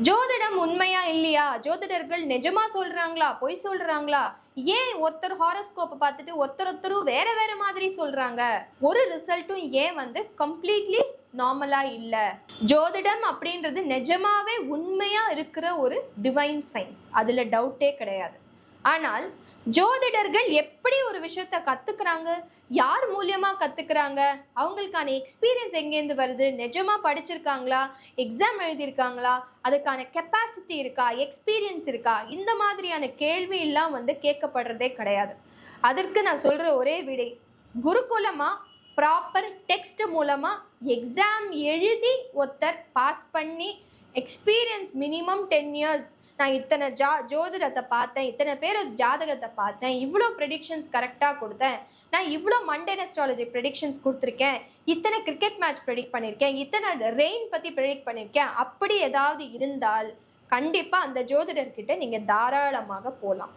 ஜோதிடம் உண்மையா இல்லையா? ஜோதிடர்கள் நிஜமா சொல்றாங்களா, பொய் சொல்றாங்களா? ஏன் ஒருத்தர் ஹாரோஸ்கோப்பை பார்த்துட்டு ஒருத்தரும் வேற வேற மாதிரி சொல்றாங்க? ஒரு ரிசல்ட்டும் ஏன் கம்ப்ளீட்லி நார்மலா இல்ல? ஜோதிடம் அப்படின்றது நிஜமாவே உண்மையா இருக்கிற ஒரு டிவைன் சயின்ஸ், அதுல டவுட்டே கிடையாது. ஆனால் ஜோதிடர்கள் எப்படி ஒரு விஷயத்த கத்துக்கிறாங்க, யார் மூலியமா கத்துக்கிறாங்க, அவங்களுக்கான எக்ஸ்பீரியன்ஸ் எங்கேருந்து வருது, நிஜமா படிச்சிருக்காங்களா, எக்ஸாம் எழுதியிருக்காங்களா, அதுக்கான கெப்பாசிட்டி இருக்கா, எக்ஸ்பீரியன்ஸ் இருக்கா, இந்த மாதிரியான கேள்வி எல்லாம் கேட்கப்படுறதே கிடையாது. அதற்கு நான் சொல்ற ஒரே விடை, குருகுலமா ப்ராப்பர் டெக்ஸ்ட் மூலமா எக்ஸாம் எழுதி ஒருத்தர் பாஸ் பண்ணி எக்ஸ்பீரியன்ஸ் மினிமம் 10 இயர்ஸ், நான் இத்தனை ஜோதிடத்தை பார்த்தேன், இத்தனை பேர் ஜாதகத்தை பார்த்தேன், இவ்வளோ ப்ரெடிக்ஷன்ஸ் கரெக்டாக கொடுத்தேன், நான் இவ்வளோ மண்டேன் அஸ்ட்ராலஜி ப்ரெடிக்ஷன்ஸ் கொடுத்துருக்கேன், இத்தனை கிரிக்கெட் மேட்ச் ப்ரெடிக்ட் பண்ணியிருக்கேன், இத்தனை ரெயின் பற்றி ப்ரெடிக்ட் பண்ணியிருக்கேன், அப்படி ஏதாவது இருந்தால் கண்டிப்பாக அந்த ஜோதிடர்கிட்ட நீங்கள் தாராளமாக போகலாம்.